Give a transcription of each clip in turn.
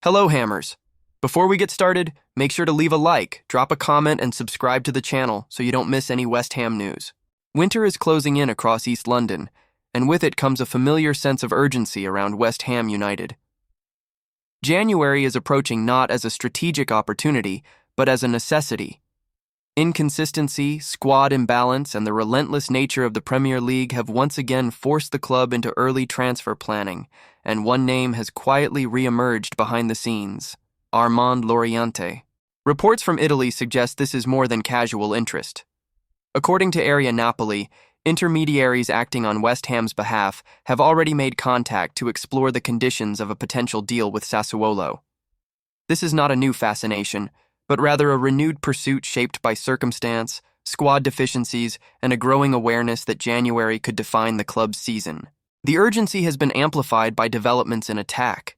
Hello, Hammers. Before we get started, make sure to leave a like, drop a comment, and subscribe to the channel so you don't miss any West Ham news. Winter is closing in across East London, and with it comes a familiar sense of urgency around West Ham United. January is approaching not as a strategic opportunity, but as a necessity. Inconsistency, squad imbalance, and the relentless nature of the Premier League have once again forced the club into early transfer planning, and one name has quietly re-emerged behind the scenes: Armand Laurienté. Reports from Italy suggest this is more than casual interest. According to Area Napoli, intermediaries acting on West Ham's behalf have already made contact to explore the conditions of a potential deal with Sassuolo. This is not a new fascination, but rather a renewed pursuit shaped by circumstance, squad deficiencies, and a growing awareness that January could define the club's season. The urgency has been amplified by developments in attack.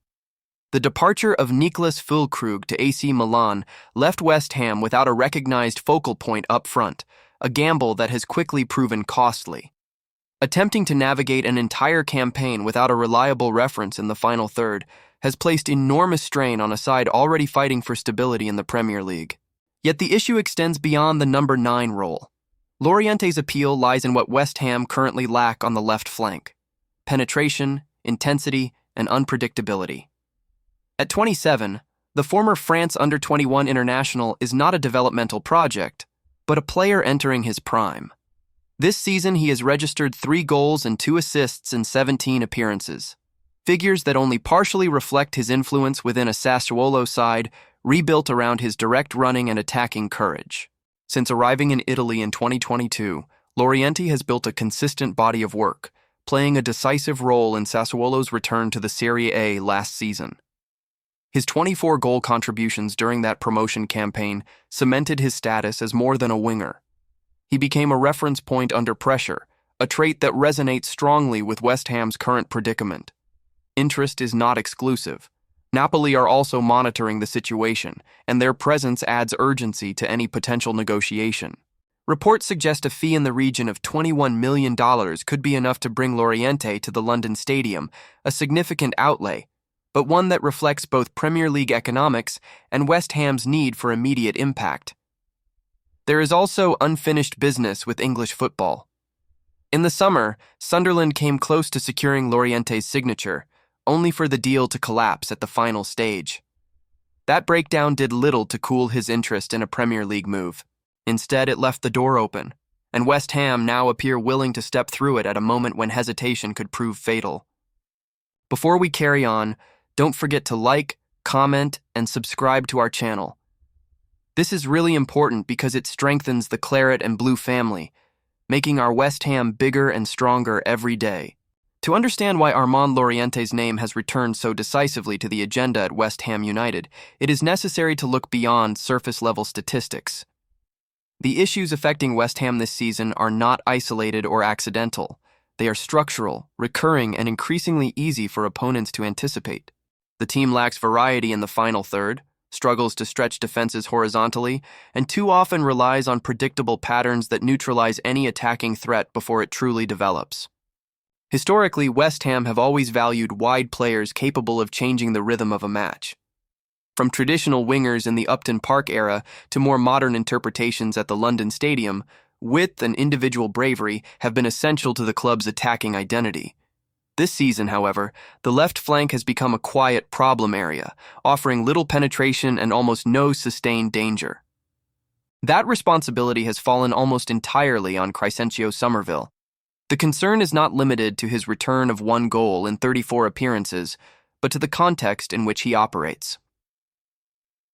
The departure of Niklas Füllkrug to AC Milan left West Ham without a recognized focal point up front, a gamble that has quickly proven costly. Attempting to navigate an entire campaign without a reliable reference in the final third has placed enormous strain on a side already fighting for stability in the Premier League. Yet the issue extends beyond the number 9 role. Laurienté's appeal lies in what West Ham currently lack on the left flank: penetration, intensity, and unpredictability. At 27, the former France under-21 international is not a developmental project, but a player entering his prime. This season, he has registered 3 goals and 2 assists in 17 appearances, figures that only partially reflect his influence within a Sassuolo side rebuilt around his direct running and attacking courage. Since arriving in Italy in 2022, Laurienté has built a consistent body of work, playing a decisive role in Sassuolo's return to the Serie A last season. His 24 goal contributions during that promotion campaign cemented his status as more than a winger. He became a reference point under pressure, a trait that resonates strongly with West Ham's current predicament. Interest is not exclusive. Napoli are also monitoring the situation, and their presence adds urgency to any potential negotiation. Reports suggest a fee in the region of $21 million could be enough to bring Laurienté to the London Stadium, a significant outlay, but one that reflects both Premier League economics and West Ham's need for immediate impact. There is also unfinished business with English football. In the summer, Sunderland came close to securing Laurienté's signature, only for the deal to collapse at the final stage. That breakdown did little to cool his interest in a Premier League move. Instead, it left the door open, and West Ham now appear willing to step through it at a moment when hesitation could prove fatal. Before we carry on, don't forget to like, comment, and subscribe to our channel. This is really important because it strengthens the Claret and Blue family, making our West Ham bigger and stronger every day. To understand why Armand Laurienté's name has returned so decisively to the agenda at West Ham United, it is necessary to look beyond surface-level statistics. The issues affecting West Ham this season are not isolated or accidental. They are structural, recurring, and increasingly easy for opponents to anticipate. The team lacks variety in the final third, struggles to stretch defenses horizontally, and too often relies on predictable patterns that neutralize any attacking threat before it truly develops. Historically, West Ham have always valued wide players capable of changing the rhythm of a match. From traditional wingers in the Upton Park era to more modern interpretations at the London Stadium, width and individual bravery have been essential to the club's attacking identity. This season, however, the left flank has become a quiet problem area, offering little penetration and almost no sustained danger. That responsibility has fallen almost entirely on Crysencio Summerville. The concern is not limited to his return of 1 goal in 34 appearances, but to the context in which he operates.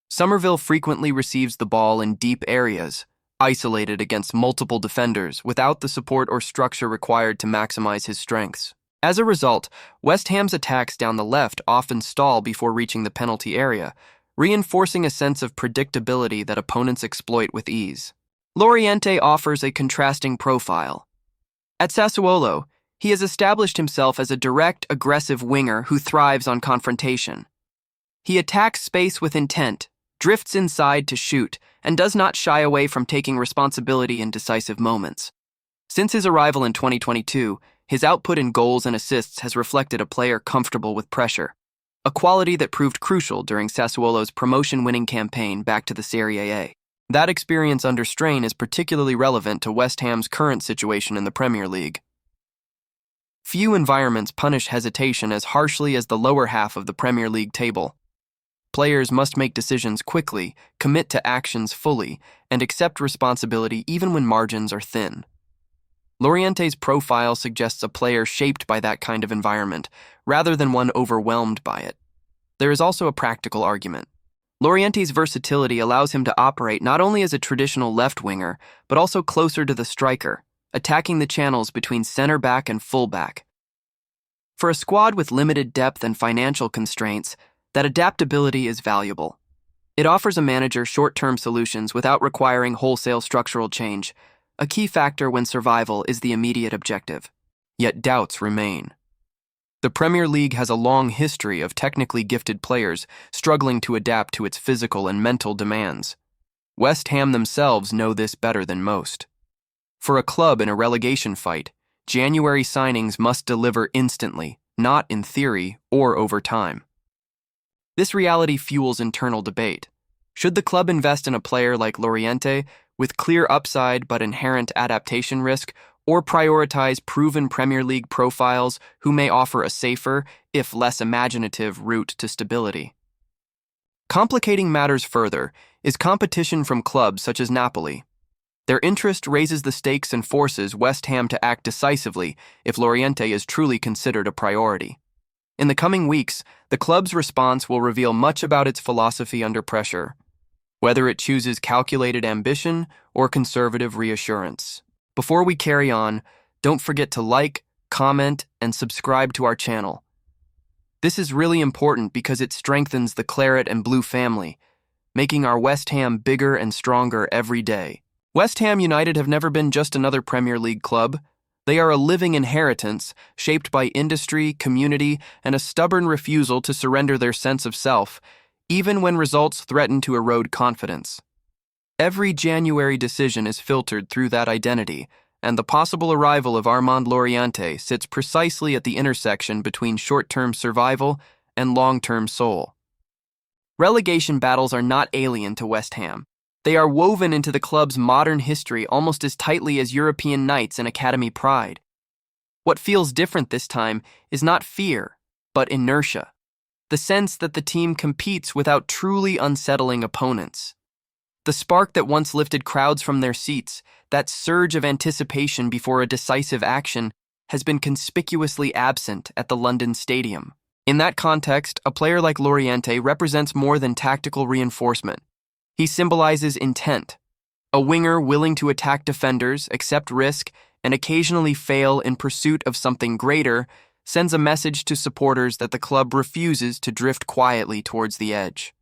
Summerville frequently receives the ball in deep areas, isolated against multiple defenders without the support or structure required to maximize his strengths. As a result, West Ham's attacks down the left often stall before reaching the penalty area, reinforcing a sense of predictability that opponents exploit with ease. Laurienté offers a contrasting profile. At Sassuolo, he has established himself as a direct, aggressive winger who thrives on confrontation. He attacks space with intent, drifts inside to shoot, and does not shy away from taking responsibility in decisive moments. Since his arrival in 2022, his output in goals and assists has reflected a player comfortable with pressure. a quality that proved crucial during Sassuolo's promotion-winning campaign back to the Serie A. That experience under strain is particularly relevant to West Ham's current situation in the Premier League. Few environments punish hesitation as harshly as the lower half of the Premier League table. Players must make decisions quickly, commit to actions fully, and accept responsibility even when margins are thin. Loriente's profile suggests a player shaped by that kind of environment, rather than one overwhelmed by it. There is also a practical argument. Loriente's versatility allows him to operate not only as a traditional left winger, but also closer to the striker, attacking the channels between center back and full back. For a squad with limited depth and financial constraints, that adaptability is valuable. It offers a manager short-term solutions without requiring wholesale structural change, a key factor when survival is the immediate objective. Yet doubts remain. The Premier League has a long history of technically gifted players struggling to adapt to its physical and mental demands. West Ham themselves know this better than most. For a club in a relegation fight, January signings must deliver instantly, not in theory or over time. This reality fuels internal debate. Should the club invest in a player like Loriente, with clear upside but inherent adaptation risk, or prioritize proven Premier League profiles who may offer a safer, if less imaginative, route to stability? Complicating matters further is competition from clubs such as Napoli. Their interest raises the stakes and forces West Ham to act decisively if Loriente is truly considered a priority. In the coming weeks, the club's response will reveal much about its philosophy under pressure, whether it chooses calculated ambition or conservative reassurance. Before we carry on, don't forget to like, comment, and subscribe to our channel. This is really important because it strengthens the Claret and Blue family, making our West Ham bigger and stronger every day. West Ham United have never been just another Premier League club. They are a living inheritance shaped by industry, community, and a stubborn refusal to surrender their sense of self, even when results threaten to erode confidence. Every January decision is filtered through that identity, and the possible arrival of Armand Loriente sits precisely at the intersection between short-term survival and long-term soul. Relegation battles are not alien to West Ham. They are woven into the club's modern history almost as tightly as European nights and academy pride. What feels different this time is not fear, but inertia. The sense that the team competes without truly unsettling opponents. The spark that once lifted crowds from their seats, that surge of anticipation before a decisive action, has been conspicuously absent at the London Stadium. In that context, a player like Loriente represents more than tactical reinforcement. He symbolizes intent. A winger willing to attack defenders, accept risk, and occasionally fail in pursuit of something greater, sends a message to supporters that the club refuses to drift quietly towards the edge.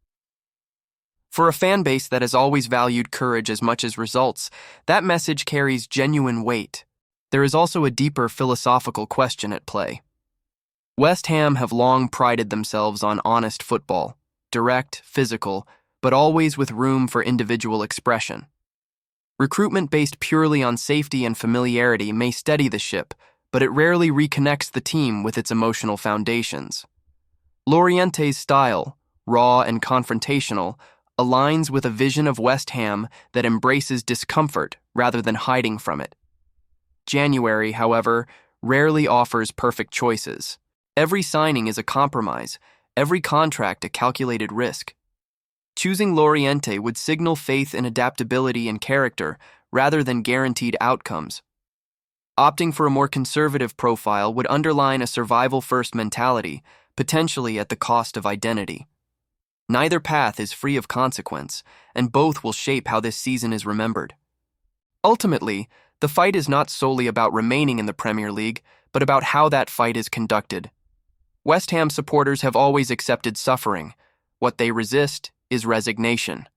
For a fan base that has always valued courage as much as results, that message carries genuine weight. There is also a deeper philosophical question at play. West Ham have long prided themselves on honest football, direct, physical, but always with room for individual expression. Recruitment based purely on safety and familiarity may steady the ship, but it rarely reconnects the team with its emotional foundations. Loriente's style, raw and confrontational, aligns with a vision of West Ham that embraces discomfort rather than hiding from it. January, however, rarely offers perfect choices. Every signing is a compromise, every contract a calculated risk. Choosing Loriente would signal faith in adaptability and character rather than guaranteed outcomes. Opting for a more conservative profile would underline a survival-first mentality, potentially at the cost of identity. Neither path is free of consequence, and both will shape how this season is remembered. Ultimately, the fight is not solely about remaining in the Premier League, but about how that fight is conducted. West Ham supporters have always accepted suffering. What they resist is resignation.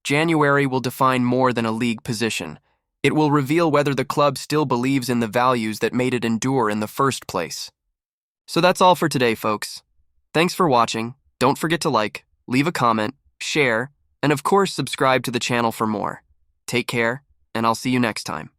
January will define more than a league position. It will reveal whether the club still believes in the values that made it endure in the first place. So that's all for today, folks. Thanks for watching. Don't forget to like, leave a comment, share, and of course subscribe to the channel for more. Take care, and I'll see you next time.